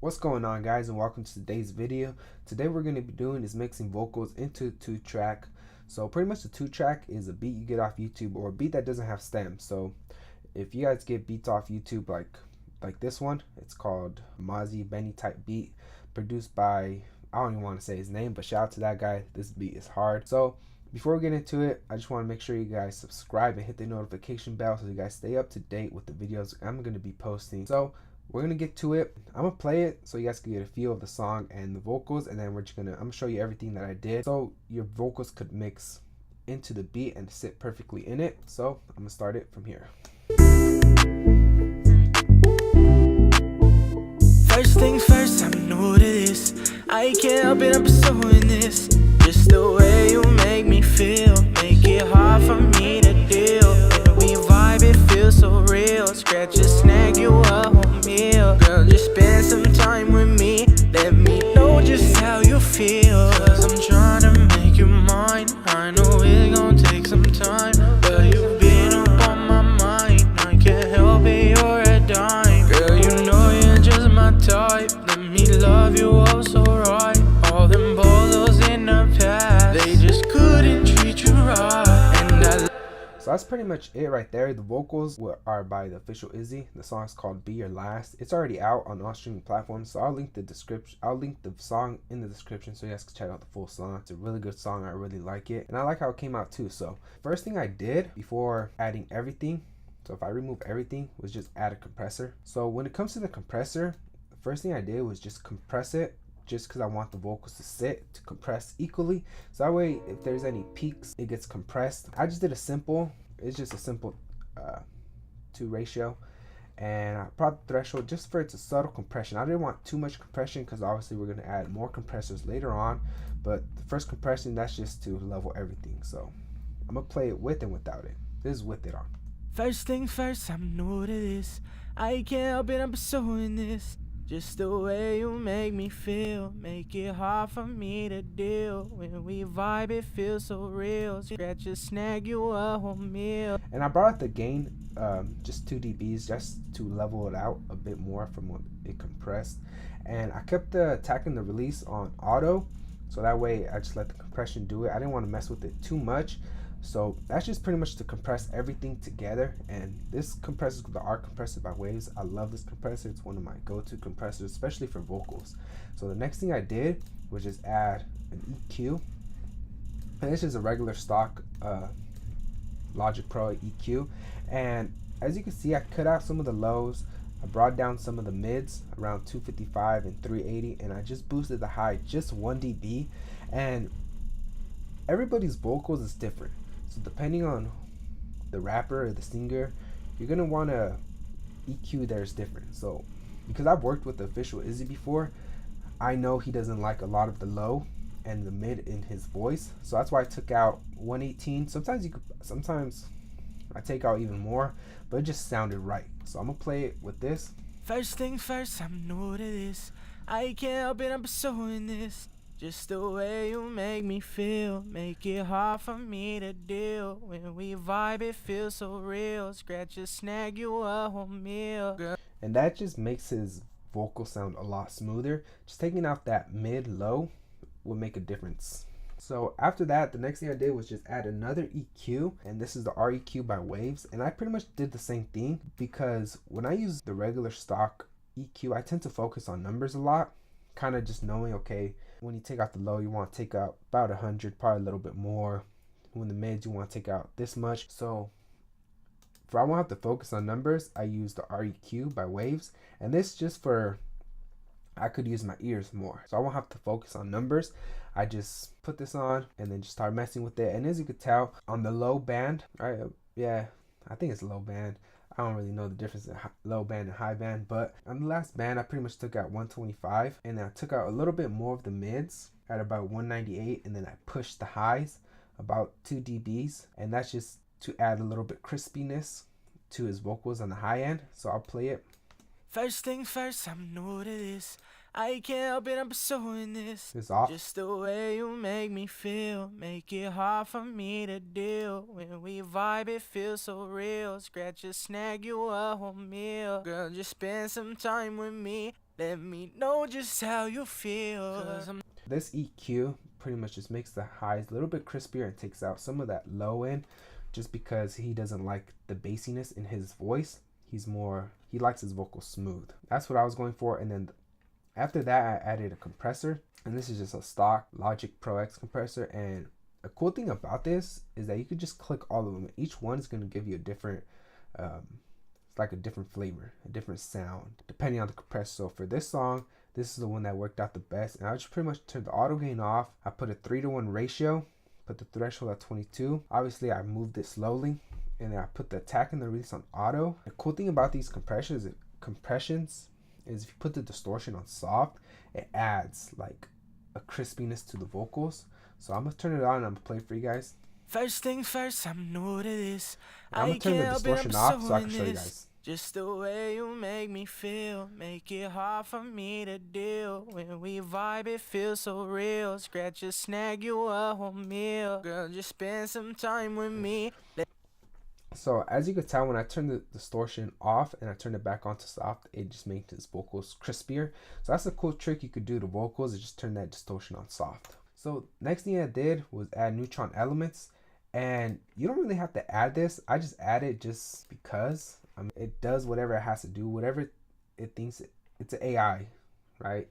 What's going on, guys, and welcome to today's video. Today we're going to be doing is mixing vocals into 2-track. So pretty much the 2-track is a beat you get off YouTube or a beat that doesn't have stems. So if you guys get beats off YouTube like this one, it's called Mozzie Benny type beat, produced by, I don't even want to say his name, but shout out to that guy. This beat is hard. So before we get into it, I just want to make sure you guys subscribe and hit the notification bell so you guys stay up to date with the videos I'm going to be posting. So we're gonna get to it. I'm gonna play it so you guys can get a feel of the song and the vocals, and then I'm gonna show you everything that I did so your vocals could mix into the beat and sit perfectly in it. So I'm gonna start it from here. First things first, I'm new to this. I can't help it, I'm pursuing this. Just the way you make me feel, make it hard for me to deal. When we vibe, it feels so real. Scratch a snag, you a whole meal. Girl, just spend some time with me. Let me know just how you feel. Cause I'm trying to make you mine. I know it's gonna take some time, but you've been up on my mind. I can't help it, you're a dime. Girl, you know you're just my type. Let me love you oh so right. All them bolos in the past, they just couldn't treat you right. So that's pretty much it right there. The vocals are by the official Izzy. The song is called Be Your Last. It's already out on all streaming platforms, so I'll link the song in the description so you guys can check out the full song. It's a really good song. I really like it, and I like how it came out too. So first thing I did before adding everything, so if I remove everything, was just add a compressor. So when it comes to the compressor, the first thing I did was just compress it, just because I want the vocals to compress equally, so that way if there's any peaks, it gets compressed. I just did it's just a simple 2 ratio, and I brought the threshold just for it's a subtle compression. I didn't want too much compression because obviously we're going to add more compressors later on, but the first compression, that's just to level everything. So I'm gonna play it with and without it. This is with it on. First thing first, I'm new to this. I can't help it, I'm pursuing this. Just the way you make me feel, make it hard for me to deal. When we vibe, it feels so real. Scratch a snag, you a whole meal. And I brought up the gain just 2 dBs just to level it out a bit more from what it compressed. And I kept attacking the release on auto, so that way I just let the compression do it. I didn't want to mess with it too much. So that's just pretty much to compress everything together. And this compressor is the R compressor by Waves. I love this compressor. It's one of my go-to compressors, especially for vocals. So the next thing I did was just add an EQ. And this is a regular stock Logic Pro EQ. And as you can see, I cut out some of the lows. I brought down some of the mids around 255 and 380. And I just boosted the high just 1 dB. And everybody's vocals is different. So depending on the rapper or the singer, you're gonna want to EQ theirs different. So because I've worked with the official Izzy before, I know he doesn't like a lot of the low and the mid in his voice. So that's why I took out 118. Sometimes I take out even more, but it just sounded right. So I'm gonna play it with this. First thing first, I'm new to this. I can't help it, I'm pursuing this. Just the way you make me feel, make it hard for me to deal. When we vibe, it feels so real. Scratch a snag, you a whole meal. And that just makes his vocal sound a lot smoother. Just taking out that mid-low will make a difference. So after that, the next thing I did was just add another EQ, and this is the REQ by Waves. And I pretty much did the same thing because when I use the regular stock EQ, I tend to focus on numbers a lot, kind of just knowing, okay, when you take out the low, you want to take out about 100, probably a little bit more. When the mids, you want to take out this much. So if I won't have to focus on numbers, I use the REQ by Waves. And this just for, I could use my ears more. So I won't have to focus on numbers. I just put this on and then just start messing with it. And as you could tell on the low band, right? Yeah, I think it's low band. I don't really know the difference in low band and high band, but on the last band, I pretty much took out 125, and then I took out a little bit more of the mids at about 198, and then I pushed the highs about 2 dBs, and that's just to add a little bit crispiness to his vocals on the high end. So I'll play it. First thing first, I'm new to this. I can't help it, I'm pursuing this. It's off. Just the way you make me feel, make it hard for me to deal. When we vibe, it feels so real. Scratch a snag, you a whole meal. Girl, just spend some time with me. Let me know just how you feel. This EQ pretty much just makes the highs a little bit crispier and takes out some of that low end, just because he doesn't like the bassiness in his voice. He likes his vocals smooth. That's what I was going for. And then after that, I added a compressor, and this is just a stock Logic Pro X compressor. And a cool thing about this is that you could just click all of them. Each one is going to give you a different it's like a different flavor, a different sound, depending on the compressor. So for this song, this is the one that worked out the best. And I just pretty much turned the auto gain off. I put a 3-to-1 ratio, put the threshold at 22. Obviously, I moved it slowly, and then I put the attack and the release on auto. The cool thing about these compressions is if you put the distortion on soft, it adds like a crispiness to the vocals. So I'm gonna turn it on and I'm gonna play it for you guys. First thing first, I'm new to this. I'm gonna turn the distortion off so I can show you guys. Just the way you make me feel, make it hard for me to deal. When we vibe, it feels so real. Scratch or snag you a whole meal. Girl, just spend some time with me. So as you can tell, when I turn the distortion off and I turn it back on to soft, it just makes his vocals crispier. So that's a cool trick you could do to vocals, is just turn that distortion on soft. So next thing I did was add neutron elements. And you don't really have to add this. I just added just because. I mean, it does whatever it has to do, whatever it thinks. It's an AI, right?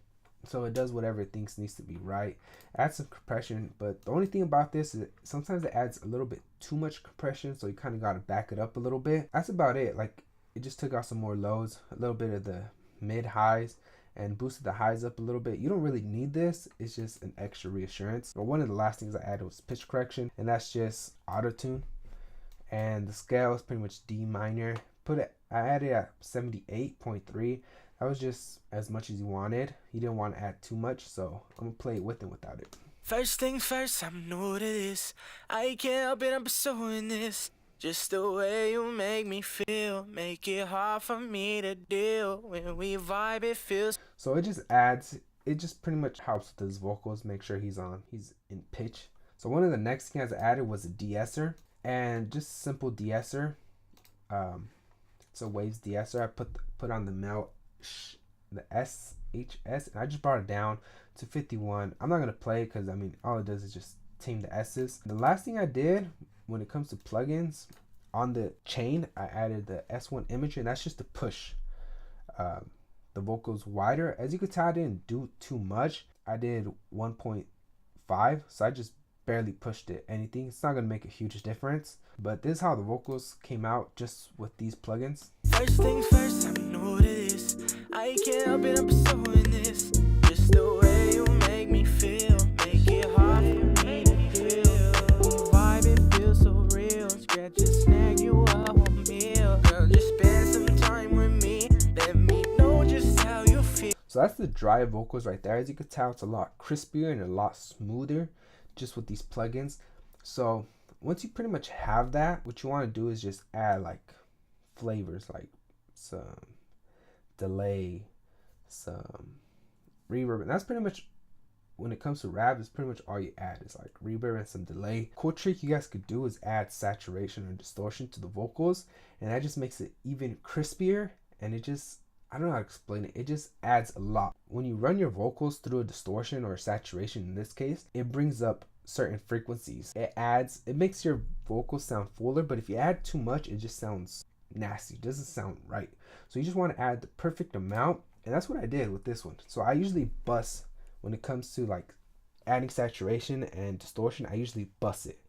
So it does whatever it thinks needs to be right. Add some compression, but the only thing about this is sometimes it adds a little bit too much compression, so you kind of got to back it up a little bit. That's about it. Like, it just took out some more lows, a little bit of the mid highs, and boosted the highs up a little bit. You don't really need this. It's just an extra reassurance. But one of the last things I added was pitch correction, and that's just auto tune. And the scale is pretty much D minor. I added at 78.3. That was just as much as you wanted. You didn't want to add too much, so I'm gonna play it with and without it. First thing first, I'm new to this. I can't help it, I'm pursuing this. Just the way you make me feel, make it hard for me to deal. When we vibe, it feels. So it just pretty much helps with his vocals, make sure he's in pitch. So one of the next things I added was a de-esser, and just simple de-esser. It's a waves de-esser. I put on the SHS, and I just brought it down to 51. I'm not gonna play it because I mean all it does is just tame the S's. The last thing I did when it comes to plugins, on the chain I added the S1 imagery, and that's just to push the vocals wider. As you can tell, I didn't do too much. I did 1.5, so I just barely pushed it anything. It's not gonna make a huge difference, but this is how the vocals came out just with these plugins. First thing first, I'm new to this. I can't help it, I'm pursuing this. Just the way you make me feel, make it hard for me to feel. Vibe, it feels so real. Scratch and snag you a whole meal. Girl, just spend some time with me. Let me know just how you feel. So that's the dry vocals right there. As you can tell, it's a lot crispier and a lot smoother just with these plugins. So once you pretty much have that, what you want to do is just add like flavors, like some delay, some reverb, and that's pretty much, when it comes to rap, it's pretty much all you add is like reverb and some delay. Cool trick you guys could do is add saturation or distortion to the vocals, and that just makes it even crispier, and it just, I don't know how to explain it. It just adds a lot. When you run your vocals through a distortion or saturation, in this case, it brings up certain frequencies. It makes your vocals sound fuller, but if you add too much, it just sounds nasty. It doesn't sound right. So you just want to add the perfect amount, and that's what I did with this one. So I usually bust, when it comes to like adding saturation and distortion, I usually bust it.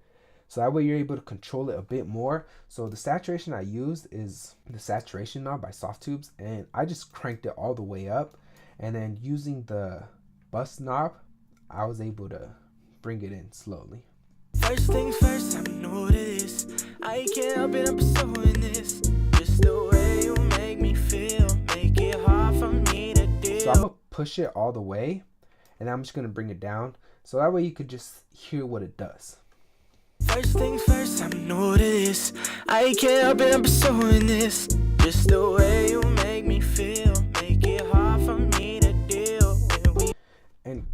So that way you're able to control it a bit more. So the saturation I used is the saturation knob by Softtubes, and I just cranked it all the way up. And then using the bust knob, I was able to bring it in slowly. First things first, I'm new to this. I can't help it, I'm pursuing this. Just the way you make me feel, make it hard for me to deal. So I'm gonna push it all the way, and I'm just gonna bring it down, so that way you could just hear what it does. First things first, I'm new to this. I can't help it, I'm pursuing this. Just the way you make me feel, make it hard for me to deal. And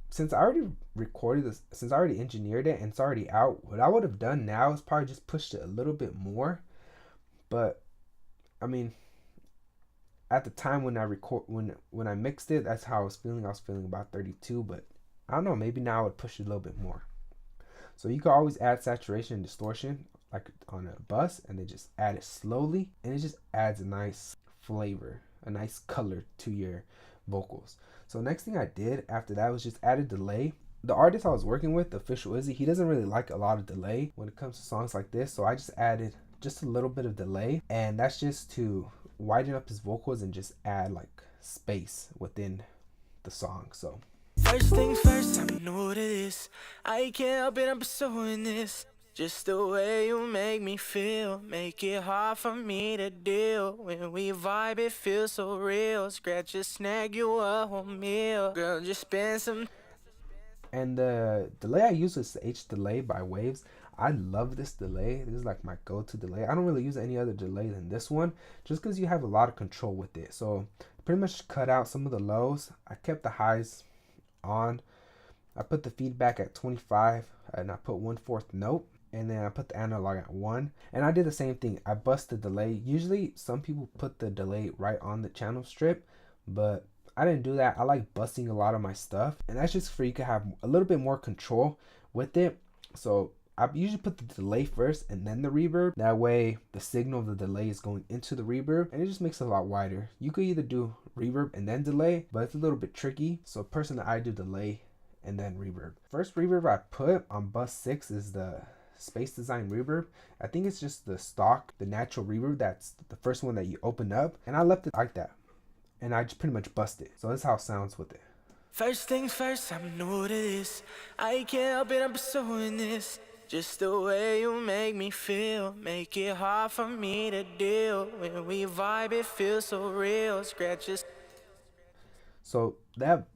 since I already recorded this, since I already engineered it and it's already out, what I would have done now is probably just pushed it a little bit more. But I mean, at the time when I mixed it, that's how I was feeling. I was feeling about 32, but I don't know, maybe now I would push it a little bit more. So you can always add saturation and distortion like on a bus, and then just add it slowly, and it just adds a nice flavor, a nice color to your vocals. So next thing I did after that was just add a delay. The artist I was working with, the Official Izzy, he doesn't really like a lot of delay when it comes to songs like this, so I just added just a little bit of delay, and that's just to widen up his vocals and just add like space within the song. So first things first, I'm new to this. I can't help it, I'm pursuing this. Just the way you make me feel, make it hard for me to deal. When we vibe, it feels so real. Scratch a snag, you a whole meal. Girl, just spend some. And the delay I use is the H delay by Waves. I love this delay. This is like my go-to delay. I don't really use any other delay than this one, just because you have a lot of control with it. So pretty much cut out some of the lows. I kept the highs on. I put the feedback at 25, and I put 1/4 note, and then I put the analog at 1. And I did the same thing. I bust the delay. Usually some people put the delay right on the channel strip, but I didn't do that. I like busting a lot of my stuff, and that's just for you to have a little bit more control with it. So I usually put the delay first and then the reverb. That way the signal of the delay is going into the reverb, and it just makes it a lot wider. You could either do reverb and then delay, but it's a little bit tricky. So personally, I do delay and then reverb. First reverb I put on bus 6 is the Space Design reverb. I think it's just the stock, the natural reverb. That's the first one that you open up, and I left it like that, and I just pretty much bust it. So that's how it sounds with it. First things first, I'm new to this. I can't help it, I'm pursuing this. Just the way you make me feel, make it hard for me to deal. When we vibe, it feels so real. Scratches. So that,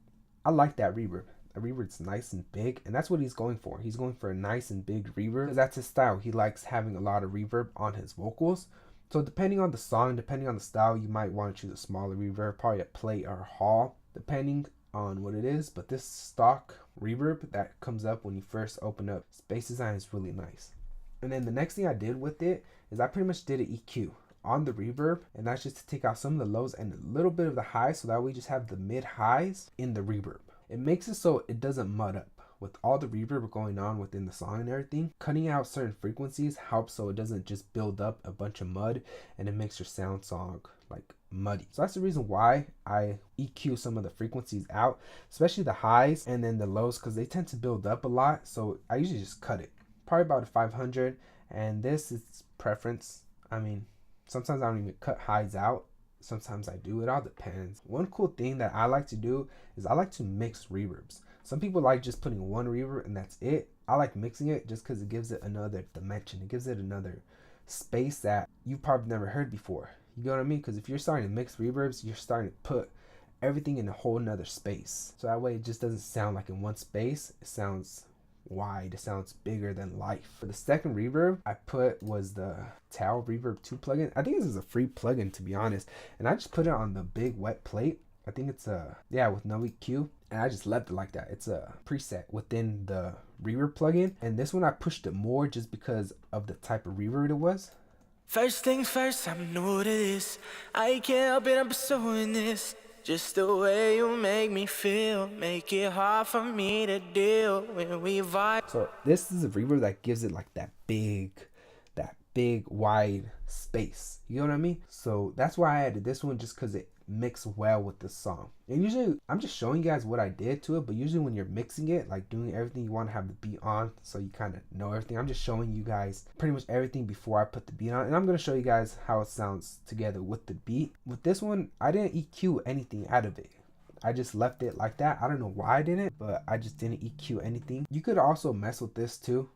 I like that reverb. The reverb's nice and big, and that's what he's going for. He's going for a nice and big reverb because that's his style. He likes having a lot of reverb on his vocals. So depending on the song, depending on the style, you might want to choose a smaller reverb, probably a plate or a hall, depending on what it is. But this stock reverb that comes up when you first open up Space Design is really nice. And then the next thing I did with it is I pretty much did an EQ on the reverb, and that's just to take out some of the lows and a little bit of the highs, so that we just have the mid highs in the reverb. It makes it so it doesn't mud up. With all the reverb going on within the song and everything, cutting out certain frequencies helps so it doesn't just build up a bunch of mud and it makes your sound song like muddy. So that's the reason why I EQ some of the frequencies out, especially the highs and then the lows, because they tend to build up a lot. So I usually just cut it, probably about a 500, and this is preference. I mean, sometimes I don't even cut highs out. Sometimes I do. It all depends. One cool thing that I like to do is I like to mix reverbs. Some people like just putting one reverb and that's it. I like mixing it just because it gives it another dimension. It gives it another space that you probably never heard before. You know what I mean? Because if you're starting to mix reverbs, you're starting to put everything in a whole nother space. So that way it just doesn't sound like in one space. It sounds wide. It sounds bigger than life. For the second reverb I put was the Tidal Reverb 2 plugin. I think this is a free plugin, to be honest, and I just put it on the big wet plate. I think it's with no EQ, and I just left it like that. It's a preset within the reverb plugin, and this one I pushed it more just because of the type of reverb it was. First things first, I'm new to this. I can't help it, I'm pursuing this. Just the way you make me feel, make it hard for me to deal when we vibe. So this is a reverb that gives it like that big wide space. You know what I mean? So that's why I added this one, just because it mixed well with the song. And usually I'm just showing you guys what I did to it, but usually when you're mixing it, like doing everything, you want to have the beat on so you kind of know everything. I'm just showing you guys pretty much everything before I put the beat on, and I'm going to show you guys how it sounds together with the beat. With this one, I didn't EQ anything out of it. I just left it like that. I don't know why I didn't, but I just didn't EQ anything. You could also mess with this too,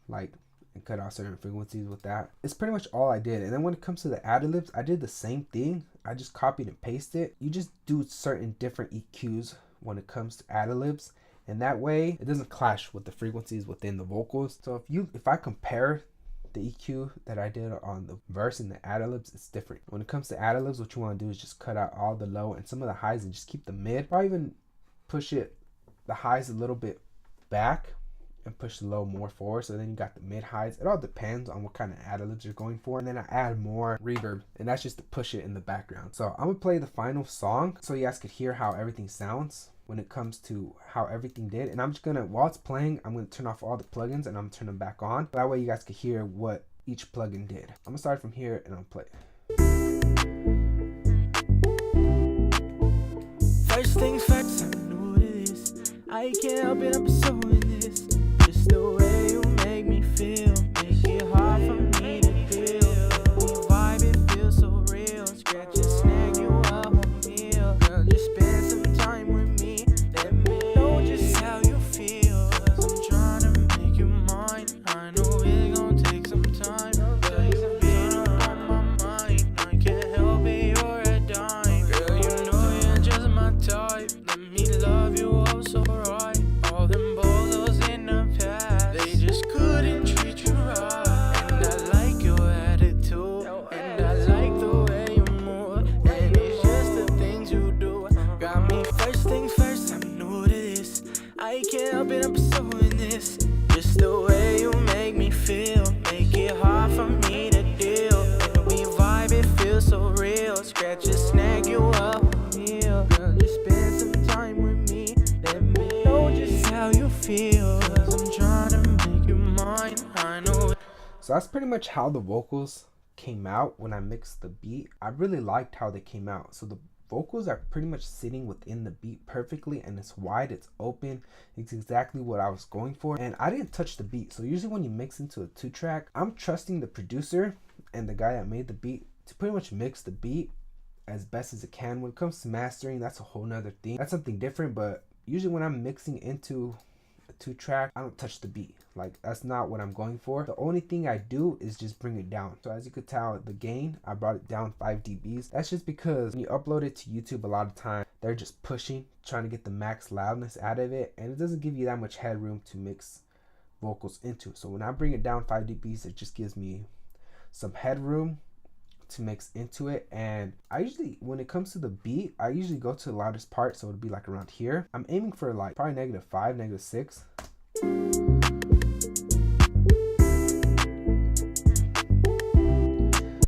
like, and cut out certain frequencies with that. It's pretty much all I did. And then when it comes to the ad-libs, I did the same thing. I just copied and pasted. You just do certain different EQs when it comes to ad-libs, and that way it doesn't clash with the frequencies within the vocals. So if I compare the EQ that I did on the verse and the ad-libs, it's different. When it comes to ad-libs, what you want to do is just cut out all the low and some of the highs and just keep the mid, or even push it the highs a little bit back and push the low more forward. So then you got the mid highs. It all depends on what kind of ad-libs you're going for. And then I add more reverb, and that's just to push it in the background. So I'm gonna play the final song so you guys could hear how everything sounds when it comes to how everything did. And I'm just gonna, while it's playing, I'm gonna turn off all the plugins and I'm gonna turn them back on. That way you guys can hear what each plugin did. I'm gonna start from here and I'll play. First things first, I'm new to this. I can't help it, I'm pursuing this. Just the way you make me feel, make it hard for me to deal. The vibe, it feels so real. Scratch and snag you a whole meal. Girl, just spend some time with me. Let me know just how you feel. 'Cause I'm trying to make you mine. I know it's gonna take some time. Girl, you've been on my mind. I can't help it, you're a dime. Girl, you know you're just my type. Let me love you oh so right. All them bozos in the past, they just couldn't treat you right. And I like your attitude, and I like the way you move, and it's just the things you do. Got me first things first, I'm new to this. I can't help it, I'm pursuing this. Just the way you make me feel, make it hard for me to deal. When we vibe, it feels so real. Scratch and snag you up a meal. Girl, just spend some time with me. Let me know just how you feel. 'Cause I'm trying to make you mine. I know. So that's pretty much how the vocals came out when I mixed the beat. I really liked how they came out. So the vocals are pretty much sitting within the beat perfectly, and it's wide, it's open. It's exactly what I was going for, and I didn't touch the beat. So usually when you mix into a 2-track, I'm trusting the producer and the guy that made the beat to pretty much mix the beat as best as it can. When it comes to mastering, that's a whole nother thing. That's something different, but usually when I'm mixing into a 2-track, I don't touch the beat. Like, that's not what I'm going for. The only thing I do is just bring it down. So as you could tell, the gain, I brought it down 5 dBs. That's just because when you upload it to YouTube, a lot of time they're just pushing, trying to get the max loudness out of it, and it doesn't give you that much headroom to mix vocals into. So when I bring it down 5 dBs, it just gives me some headroom to mix into it. And I usually, when it comes to the beat, I usually go to the loudest part, so it'll be like around here. I'm aiming for like probably -5, -6.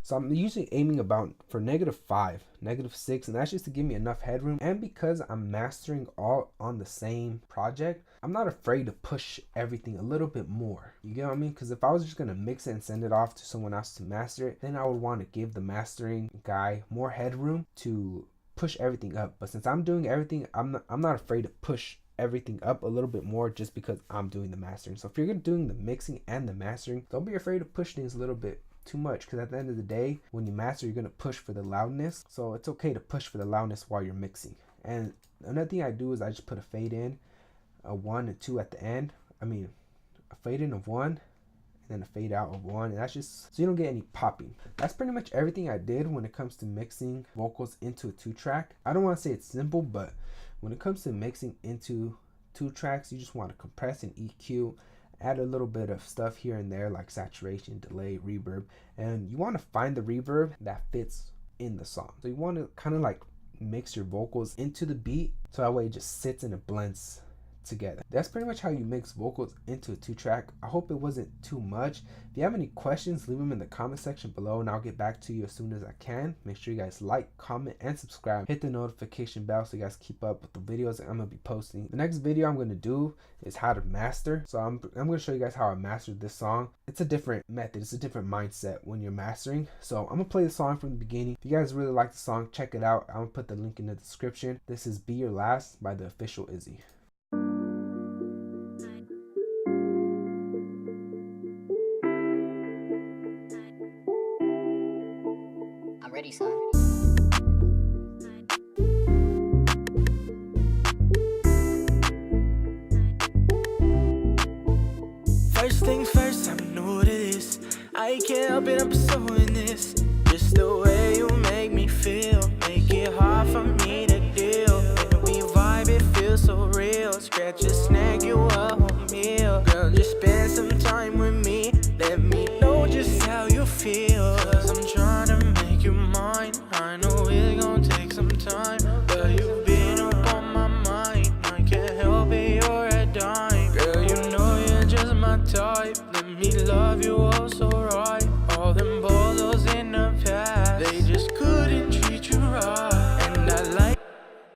So I'm usually aiming about for -5, -6, and that's just to give me enough headroom. And because I'm mastering all on the same project, I'm not afraid to push everything a little bit more. You get what I mean? Because if I was just gonna mix it and send it off to someone else to master it, then I would want to give the mastering guy more headroom to push everything up. But since I'm doing everything, I'm not afraid to push everything up a little bit more just because I'm doing the mastering. So if you're doing the mixing and the mastering, don't be afraid to push things a little bit too much, because at the end of the day, when you master, you're going to push for the loudness. So it's okay to push for the loudness while you're mixing. And another thing I do is I just put a fade in, a 1 and 2 at the end. I mean, a fade in of 1 and then a fade out of 1, and that's just so you don't get any popping. That's pretty much everything I did when it comes to mixing vocals into a 2-track. I don't want to say it's simple, but when it comes to mixing into 2 tracks, you just want to compress and EQ, add a little bit of stuff here and there like saturation, delay, reverb, and you want to find the reverb that fits in the song. So you want to kind of like mix your vocals into the beat, so that way it just sits and it blends together. That's pretty much how you mix vocals into a 2-track. I hope it wasn't too much. If you have any questions, leave them in the comment section below and I'll get back to you as soon as I can. Make sure you guys like, comment, and subscribe. Hit the notification bell so you guys keep up with the videos that I'm gonna be posting. The next video I'm gonna do is how to master. So I'm gonna show you guys how I mastered this song. It's a different method, it's a different mindset when you're mastering. So I'm gonna play the song from the beginning. If you guys really like the song, check it out. I'm gonna put the link in the description. This is Be Your Last by the Official Izzy. Ready, son. First things first, I'm new to this. I can't help it, I'm pursuing this. Just the way you make me feel, make it hard for me to deal. When we vibe, it feels so real. Scratch and snag you a whole meal. Girl, just spend some time with me. Let me know just how you feel. 'Cause I'm trying to make you mine. I know it's gonna take some time, but you've been up on my mind. I can't help it, you're a dime. Girl, you know you're love you oh so